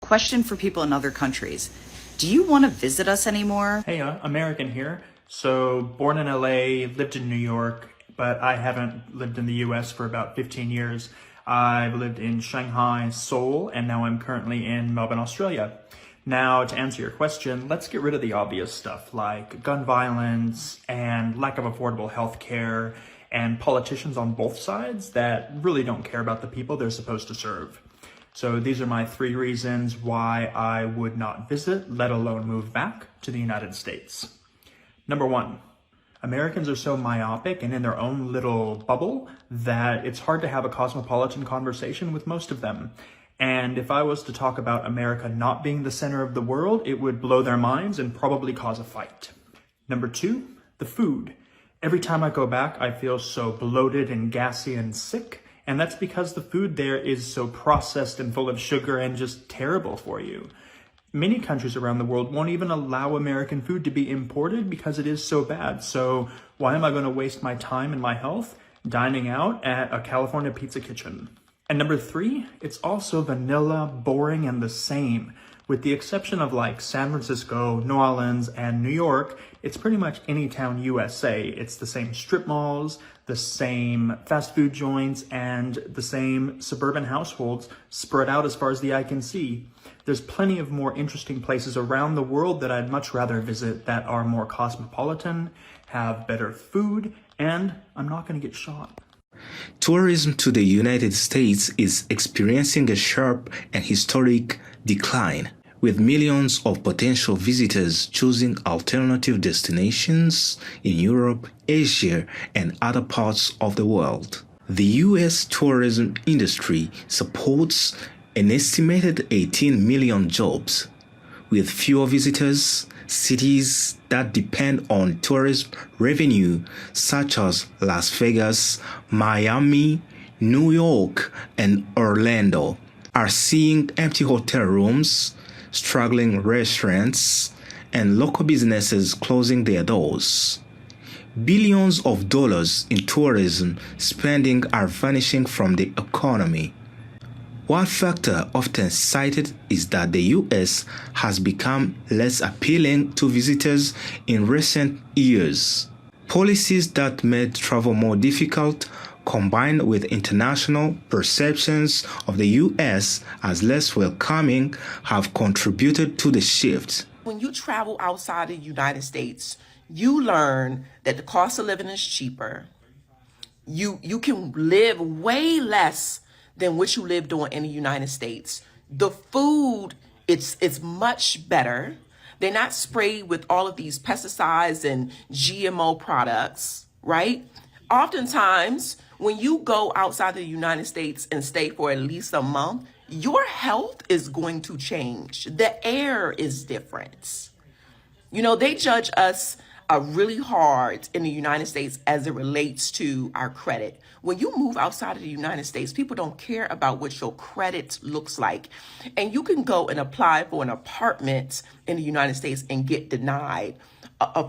Question for people in other countries. Do you want to visit us anymore? Hey, American here. So, born in LA, lived in New York, but I haven't lived in the US for about 15 years. I've lived in Shanghai, Seoul, and now I'm currently in Melbourne, Australia. Now, to answer your question, let's get rid of the obvious stuff like gun violence and lack of affordable health care and politicians on both sides that really don't care about the people they're supposed to serve. So these are my 3 reasons why I would not visit, let alone move back to the United States. Number 1, Americans are so myopic and in their own little bubble that it's hard to have a cosmopolitan conversation with most of them. And if I was to talk about America not being the center of the world, it would blow their minds and probably cause a fight. Number 2, the food. Every time I go back, I feel so bloated and gassy and sick. And that's because the food there is so processed and full of sugar and just terrible for you. Many countries around the world won't even allow American food to be imported because it is so bad. So why am I going to waste my time and my health dining out at a California pizza kitchen? And number 3, it's also vanilla, boring, and the same. With the exception of like San Francisco, New Orleans, and New York, it's pretty much any town USA. It's the same strip malls, the same fast food joints, and the same suburban households spread out as far as the eye can see. There's plenty of more interesting places around the world that I'd much rather visit that are more cosmopolitan, have better food, and I'm not going to get shot. Tourism to the United States is experiencing a sharp and historic decline, with millions of potential visitors choosing alternative destinations in Europe, Asia, and other parts of the world. The U.S. tourism industry supports an estimated 18 million jobs. With fewer visitors, cities that depend on tourism revenue, such as Las Vegas, Miami, New York, and Orlando, are seeing empty hotel rooms, struggling restaurants, and local businesses closing their doors. Billions of dollars in tourism spending are vanishing from the economy. One factor often cited is that the U.S. has become less appealing to visitors in recent years. Policies that made travel more difficult, combined with international perceptions of the U.S. as less welcoming, have contributed to the shift. When you travel outside the United States, you learn that the cost of living is cheaper. You can live way less than what you lived on in the United States. The food, it's much better. They're not sprayed with all of these pesticides and GMO products, right? Oftentimes, when you go outside the United States and stay for at least a month, your health is going to change. The air is different. You know, they judge us really hard in the United States as it relates to our credit. When you move outside of the United States, people don't care about what your credit looks like. And you can go and apply for an apartment in the United States and get denied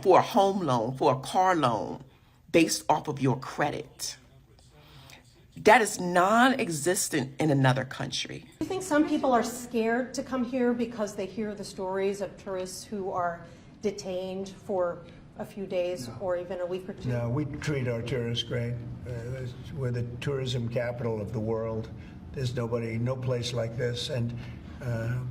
for a home loan, for a car loan, based off of your credit. That is non-existent in another country. Do you think some people are scared to come here because they hear the stories of tourists who are detained for a few days or even a week or two? No, we treat our tourists great. We're the tourism capital of the world. There's no place like this. And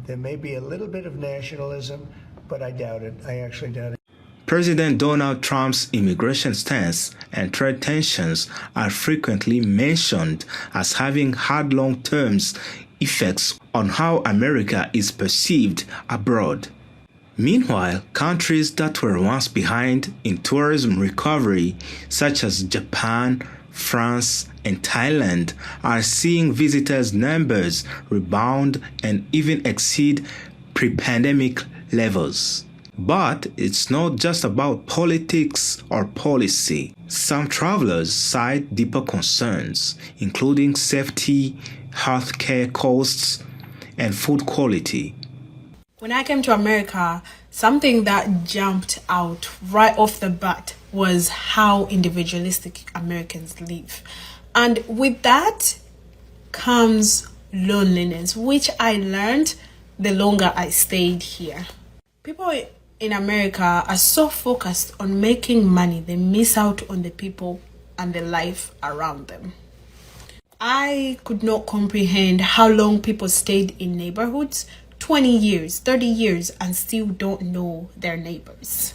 there may be a little bit of nationalism, but I doubt it. I actually doubt it. President Donald Trump's immigration stance and trade tensions are frequently mentioned as having had long-term effects on how America is perceived abroad. Meanwhile, countries that were once behind in tourism recovery, such as Japan, France, and Thailand, are seeing visitors' numbers rebound and even exceed pre-pandemic levels. But it's not just about politics or policy. Some travelers cite deeper concerns, including safety, healthcare costs, and food quality. When I came to America, something that jumped out right off the bat was how individualistic Americans live. And with that comes loneliness, which I learned the longer I stayed here. People in America are so focused on making money, they miss out on the people and the life around them. I could not comprehend how long people stayed in neighborhoods, 20 years, 30 years, and still don't know their neighbors.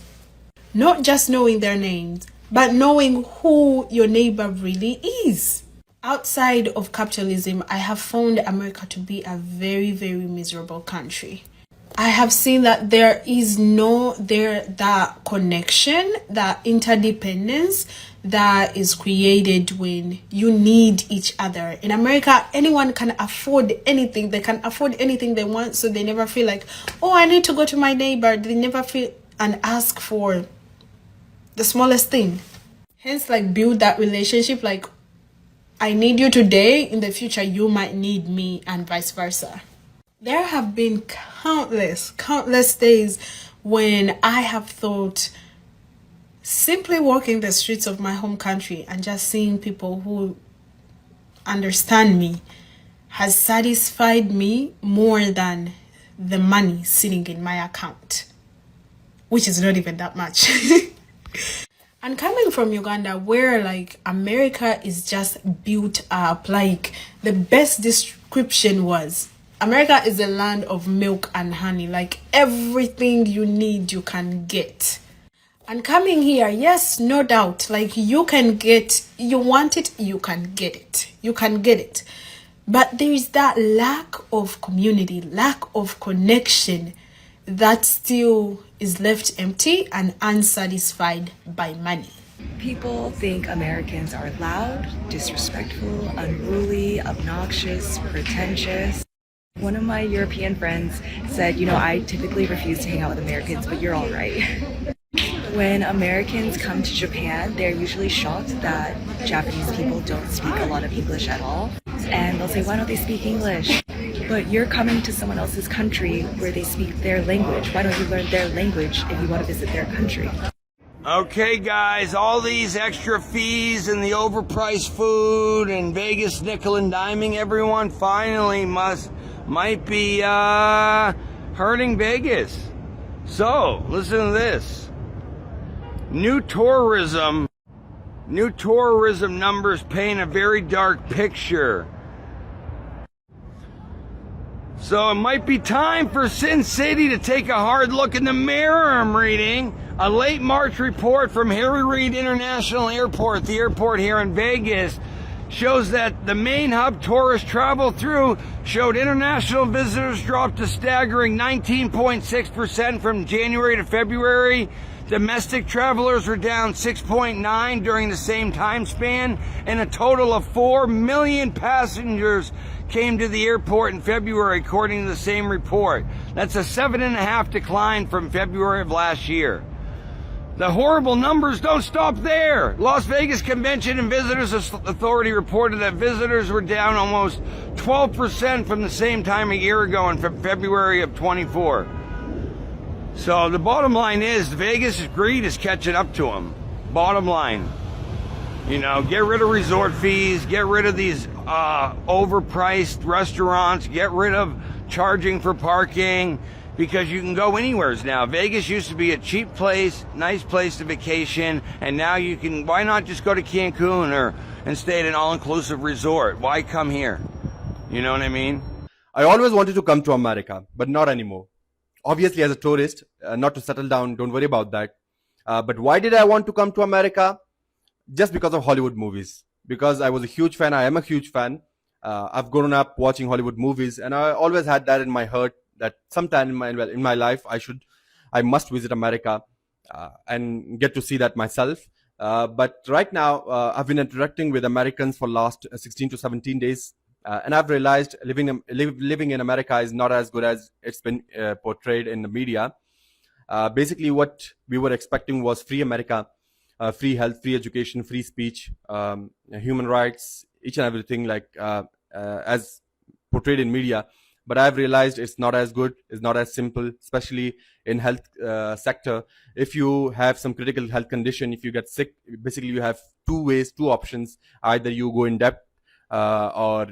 Not just knowing their names, but knowing who your neighbor really is. Outside of capitalism, I have found America to be a very, very miserable country. I have seen that there is that connection, that interdependence that is created when you need each other. In America, anyone can afford anything. They can afford anything they want, so they never feel like, oh, I need to go to my neighbor. They never feel and ask for the smallest thing. Hence, like, build that relationship. Like, I need you today. In the future, you might need me, and vice versa. There have been countless days when I have thought simply walking the streets of my home country and just seeing people who understand me has satisfied me more than the money sitting in my account, which is not even that much. And coming from Uganda, where like America is just built up, like the best description was, America is a land of milk and honey. Like everything you need, you can get. And coming here, yes, no doubt, like you can get, you want it, you can get it. You can get it. But there is that lack of community, lack of connection that still is left empty and unsatisfied by money. People think Americans are loud, disrespectful, unruly, obnoxious, pretentious. One of my European friends said, I typically refuse to hang out with Americans, but you're all right. When Americans come to Japan, they're usually shocked that Japanese people don't speak a lot of English at all. And they'll say, why don't they speak English? But you're coming to someone else's country where they speak their language. Why don't you learn their language if you want to visit their country? Okay, guys, all these extra fees and the overpriced food and Vegas nickel and diming everyone finally might be hurting Vegas. So, listen to this. New tourism numbers paint a very dark picture. So it might be time for Sin City to take a hard look in the mirror. I'm reading a late March report from Harry Reid International Airport, the airport here in Vegas, shows that the main hub tourists travel through showed international visitors dropped a staggering 19.6% from January to February. Domestic travelers were down 6.9 during the same time span, and a total of 4 million passengers came to the airport in February, according to the same report. That's a 7.5% decline from February of last year. The horrible numbers don't stop there. Las Vegas Convention and Visitors Authority reported that visitors were down almost 12% from the same time a year ago in February of 24. So the bottom line is Vegas' greed is catching up to them. Bottom line. Get rid of resort fees, get rid of these overpriced restaurants, get rid of charging for parking, because you can go anywhere now. Vegas used to be a cheap place, nice place to vacation, and now you can, why not just go to Cancun and stay at an all-inclusive resort? Why come here? You know what I mean? I always wanted to come to America, but not anymore. Obviously, as a tourist, not to settle down, don't worry about that. But why did I want to come to America? Just because of Hollywood movies. Because I was a huge fan, I am a huge fan. I've grown up watching Hollywood movies, and I always had that in my heart that sometime in my life I must visit America and get to see that myself. But right now, I've been interacting with Americans for last 16 to 17 days. And I've realized living in America is not as good as it's been portrayed in the media. Basically, what we were expecting was free America, free health, free education, free speech, human rights, each and everything as portrayed in media. But I've realized it's not as good, it's not as simple, especially in health sector. If you have some critical health condition, if you get sick, basically you have two options. Either you go in debt or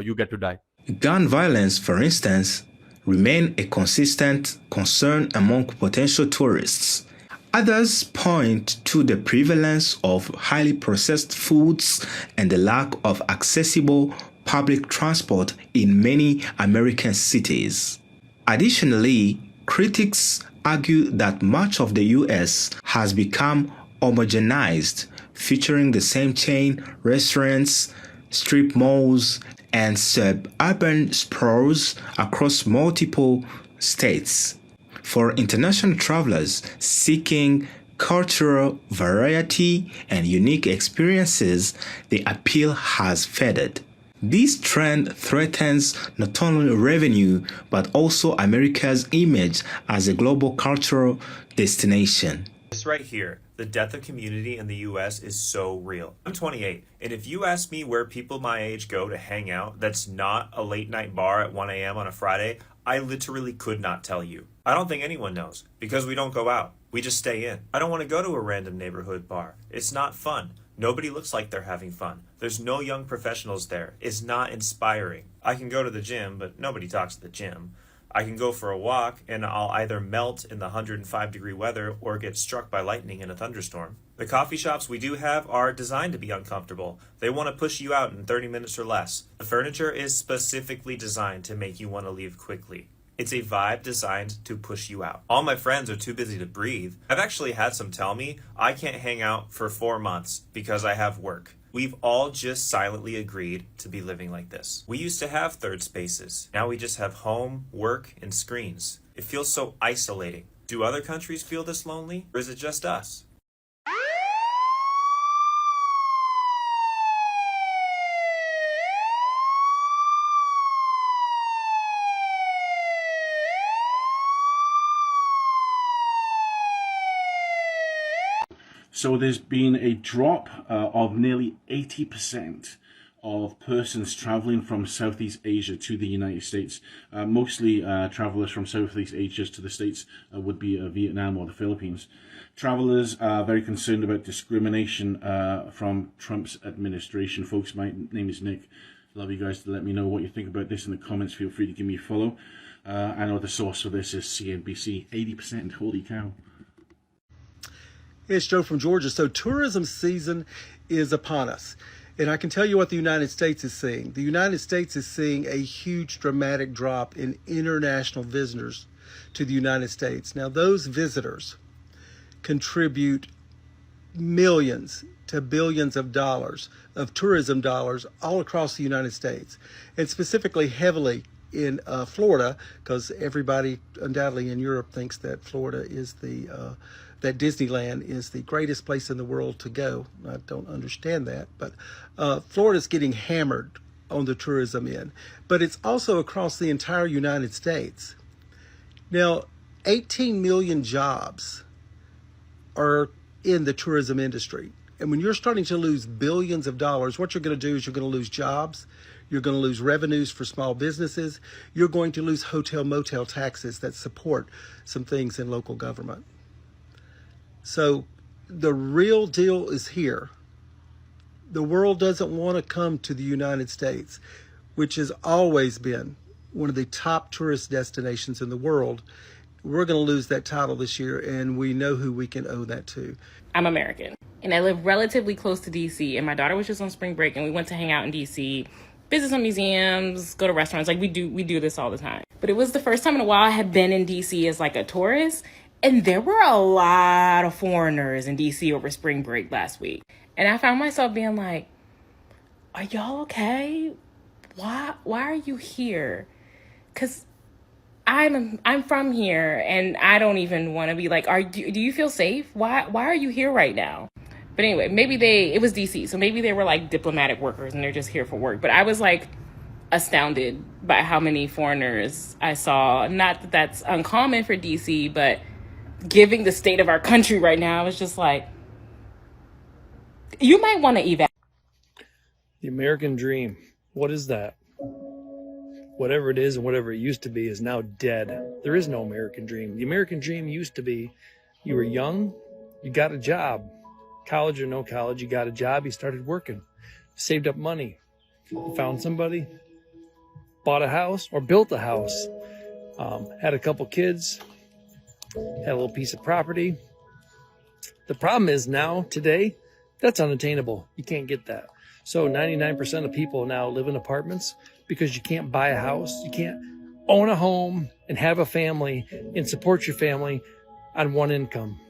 you get to die. Gun violence, for instance, remain a consistent concern among potential tourists. Others point to the prevalence of highly processed foods and the lack of accessible public transport in many American cities. Additionally, critics argue that much of the U.S. has become homogenized, featuring the same chain restaurants, strip malls, and suburban sprawls across multiple states. For international travelers seeking cultural variety and unique experiences, the appeal has faded. This trend threatens not only revenue but also America's image as a global cultural destination. This right here, the death of community in the US is so real. I'm 28, and if you ask me where people my age go to hang out that's not a late night bar at 1 a.m. on a Friday, I literally could not tell you. I don't think anyone knows, because we don't go out. We just stay in. I don't want to go to a random neighborhood bar. It's not fun. Nobody looks like they're having fun. There's no young professionals there. It's not inspiring. I can go to the gym, but nobody talks at the gym. I can go for a walk, and I'll either melt in the 105-degree weather or get struck by lightning in a thunderstorm. The coffee shops we do have are designed to be uncomfortable. They want to push you out in 30 minutes or less. The furniture is specifically designed to make you want to leave quickly. It's a vibe designed to push you out. All my friends are too busy to breathe. I've actually had some tell me I can't hang out for 4 months because I have work. We've all just silently agreed to be living like this. We used to have third spaces. Now we just have home, work, and screens. It feels so isolating. Do other countries feel this lonely, or is it just us? So there's been a drop of nearly 80% of persons traveling from Southeast Asia to the United States. Mostly travelers from Southeast Asia to the States would be Vietnam or the Philippines. Travelers are very concerned about discrimination from Trump's administration. Folks, my name is Nick. Love you guys to let me know what you think about this in the comments. Feel free to give me a follow. I know the source for this is CNBC. 80%, holy cow. It's Joe from Georgia. So tourism season is upon us. And I can tell you what the United States is seeing. The United States is seeing a huge dramatic drop in international visitors to the United States. Now, those visitors contribute millions to billions of dollars of tourism dollars all across the United States, and specifically heavily in Florida, because everybody undoubtedly in Europe thinks that Florida is that Disneyland is the greatest place in the world to go. I don't understand that, but Florida's getting hammered on the tourism end, but it's also across the entire United States. Now, 18 million jobs are in the tourism industry. And when you're starting to lose billions of dollars, what you're going to do is you're going to lose jobs. You're going to lose revenues for small businesses. You're going to lose hotel motel taxes that support some things in local government. So the real deal is here. The world doesn't want to come to the United States, which has always been one of the top tourist destinations in the world. We're going to lose that title this year, and we know who we can owe that to. I'm American, and I live relatively close to DC, and my daughter was just on spring break, and we went to hang out in DC, visit some museums, go to restaurants. Like, we do this all the time. But it was the first time in a while I had been in DC as like a tourist, and there were a lot of foreigners in DC over spring break last week. And I found myself being like, are y'all okay? Why are you here? Because I'm from here, and I don't even want to be like, do you feel safe? Why are you here right now? But anyway, maybe it was DC, so maybe they were like diplomatic workers and they're just here for work. But I was like astounded by how many foreigners I saw. Not that that's uncommon for DC, but given the state of our country right now, I was just like, you might want to evaluate. The American dream, what is that? Whatever it is and whatever it used to be is now dead. There is no American dream. The American dream used to be you were young, you got a job. College or no college, you got a job, you started working, saved up money, found somebody, bought a house or built a house, Had a couple kids, had a little piece of property. The problem is now, today, that's unattainable. You can't get that. So 99% of people now live in apartments because you can't buy a house. You can't own a home and have a family and support your family on one income.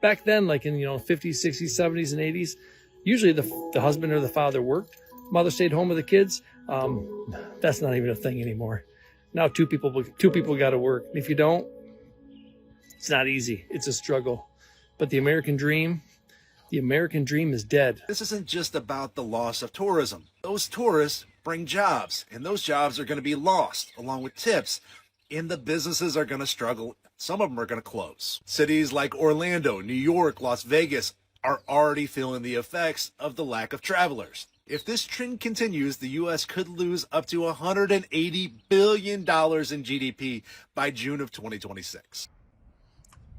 Back then, like in 50s, 60s, 70s, and 80s, usually the husband or the father worked. Mother stayed home with the kids. That's not even a thing anymore. Now two people got to work. If you don't, it's not easy. It's a struggle. But the American dream is dead. This isn't just about the loss of tourism. Those tourists bring jobs, and those jobs are going to be lost, along with tips, and the businesses are going to struggle. Some of them are going to close. Cities like Orlando, New York, Las Vegas are already feeling the effects of the lack of travelers. If this trend continues, the U.S. could lose up to $180 billion in GDP by June of 2026.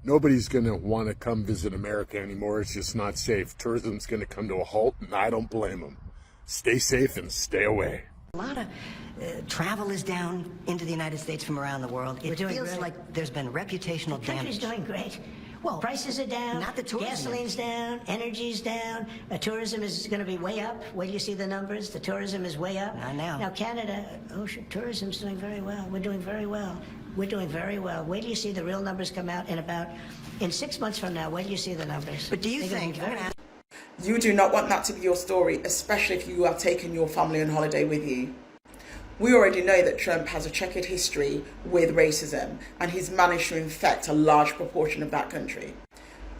Nobody's going to want to come visit America anymore. It's just not safe. Tourism's going to come to a halt, and I don't blame them. Stay safe and stay away. A lot of travel is down into the United States from around the world. It feels like there's been reputational damage. The country's doing great. Well, prices are down, not the tourism. Gasoline's down, energy's down, tourism is going to be way up. Wait till you see the numbers. The tourism is way up. I know. Now, Canada, tourism's doing very well. We're doing very well. We're doing very well. Wait till you see the real numbers come out in 6 months from now. Wait till you see the numbers. But do you think you do not want that to be your story, especially if you are taking your family on holiday with you? We already know that Trump has a checkered history with racism, and he's managed to infect a large proportion of that country.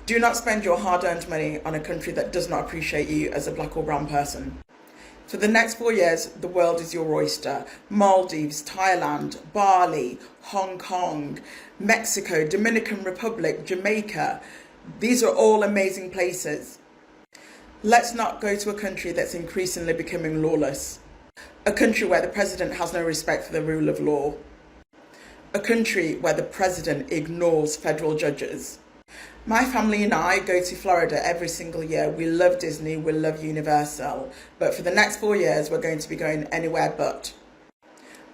Do not spend your hard-earned money on a country that does not appreciate you as a black or brown person. For the next 4 years, the world is your oyster. Maldives, Thailand, Bali, Hong Kong, Mexico, Dominican Republic, Jamaica. These are all amazing places. Let's not go to a country that's increasingly becoming lawless. A country where the president has no respect for the rule of law. A country where the president ignores federal judges. My family and I go to Florida every single year. We love Disney, we love Universal. But for the next 4 years, we're going to be going anywhere but.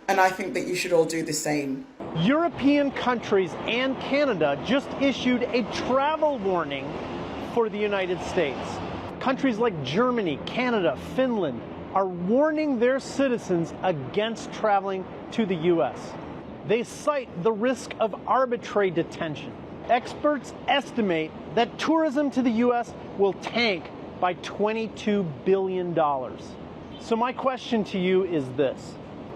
And I think that you should all do the same. European countries and Canada just issued a travel warning for the United States. Countries like Germany, Canada, Finland are warning their citizens against traveling to the U.S. They cite the risk of arbitrary detention. Experts estimate that tourism to the U.S. will tank by $22 billion. So my question to you is this.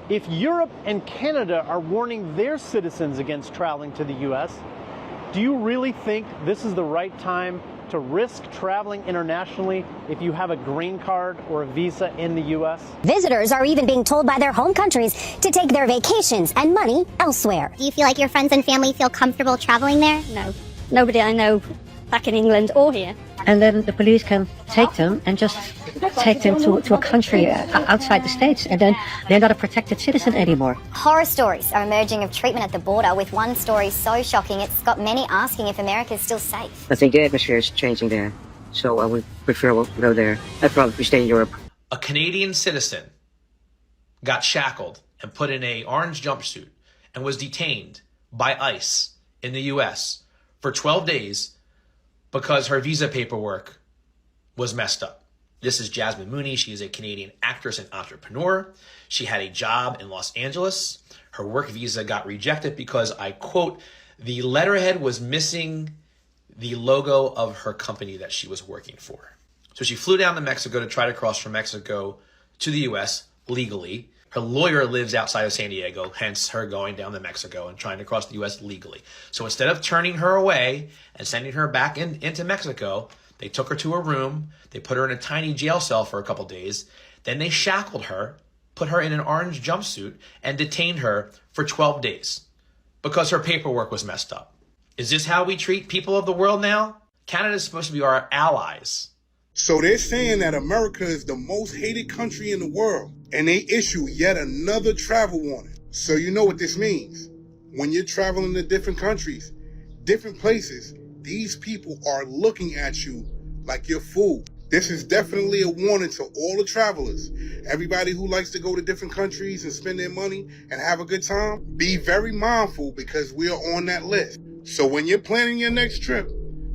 If Europe and Canada are warning their citizens against traveling to the U.S., do you really think this is the right time to risk traveling internationally if you have a green card or a visa in the U.S.? Visitors are even being told by their home countries to take their vacations and money elsewhere. Do you feel like your friends and family feel comfortable traveling there? No. Nobody I know back in England or here. And then the police can take them and just take them to a country outside the States, and then they're not a protected citizen anymore. Horror stories are emerging of treatment at the border, with one story so shocking it's got many asking if America is still safe. I think the atmosphere is changing there, so I would prefer we'll go there. I'd probably stay in Europe. A Canadian citizen got shackled and put in an orange jumpsuit and was detained by ICE in the U.S. for 12 days because her visa paperwork was messed up. This is Jasmine Mooney. She is a Canadian actress and entrepreneur. She had a job in Los Angeles. Her work visa got rejected because, I quote, the letterhead was missing the logo of her company that she was working for. So she flew down to Mexico to try to cross from Mexico to the U.S. legally. Her lawyer lives outside of San Diego, hence her going down to Mexico and trying to cross the U.S. legally. So instead of turning her away and sending her back into Mexico, they took her to a room, they put her in a tiny jail cell for a couple days, then they shackled her, put her in an orange jumpsuit, and detained her for 12 days because her paperwork was messed up. Is this how we treat people of the world now? Canada is supposed to be our allies. So they're saying that America is the most hated country in the world, and they issue yet another travel warning. So you know what this means. When you're traveling to different countries, different places, these people are looking at you like you're food. This is definitely a warning to all the travelers. Everybody who likes to go to different countries and spend their money and have a good time, be very mindful because we are on that list. So when you're planning your next trip,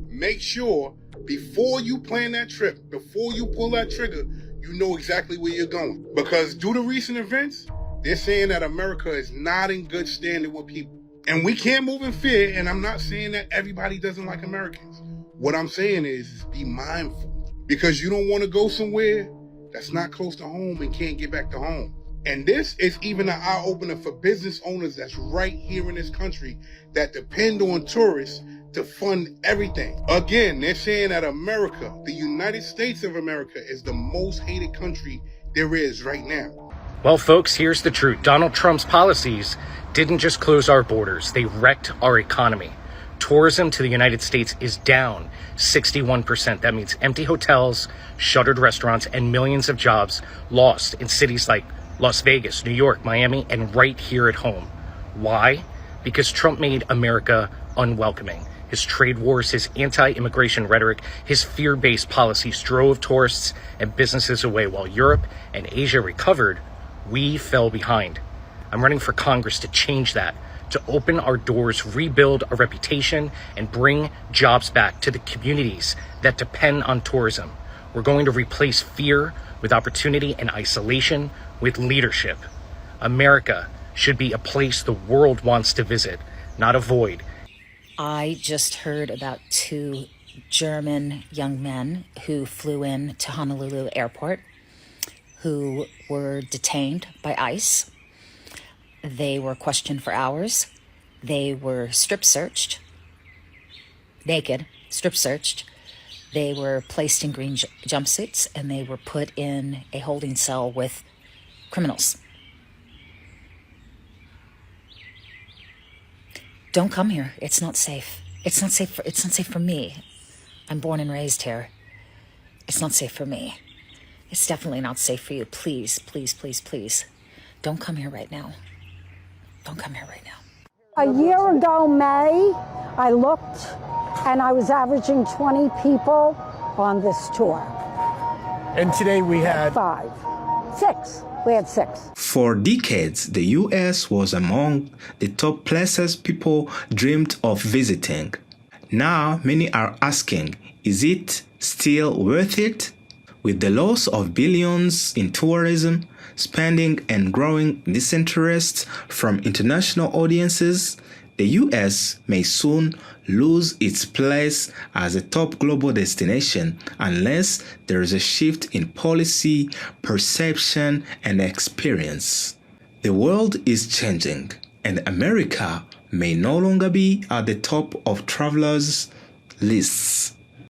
make sure before you plan that trip, before you pull that trigger, you know exactly where you're going. Because due to recent events, they're saying that America is not in good standing with people. And we can't move in fear, and I'm not saying that everybody doesn't like Americans. What I'm saying is be mindful. Because you don't want to go somewhere that's not close to home and can't get back to home. And this is even an eye-opener for business owners that's right here in this country that depend on tourists to fund everything. Again, they're saying that America, the United States of America, is the most hated country there is right now. Well, folks, here's the truth. Donald Trump's policies didn't just close our borders. They wrecked our economy. Tourism to the United States is down 61%. That means empty hotels, shuttered restaurants, and millions of jobs lost in cities like Las Vegas, New York, Miami, and right here at home. Why? Because Trump made America unwelcoming. His trade wars, his anti-immigration rhetoric, his fear-based policies drove tourists and businesses away. While Europe and Asia recovered, we fell behind. I'm running for Congress to change that, to open our doors, rebuild a reputation, and bring jobs back to the communities that depend on tourism. We're going to replace fear with opportunity and isolation with leadership. America should be a place the world wants to visit, not avoid. I just heard about 2 German young men who flew in to Honolulu Airport who were detained by ICE. They were questioned for hours. They were strip searched, naked, strip searched. They were placed in green jumpsuits and they were put in a holding cell with criminals. Don't come here. It's not safe. It's not safe for me. I'm born and raised here. It's not safe for me. It's definitely not safe for you. Please, please, please, please. Don't come here right now. Don't come here right now. A year ago, May, I looked and I was averaging 20 people on this tour. And today we had 6. We had 6. For decades, the US was among the top places people dreamed of visiting. Now, many are asking, is it still worth it? With the loss of billions in tourism, spending and growing disinterest from international audiences, the US may soon lose its place as a top global destination unless there is a shift in policy, perception, and experience. The world is changing, and America may no longer be at the top of travelers' lists.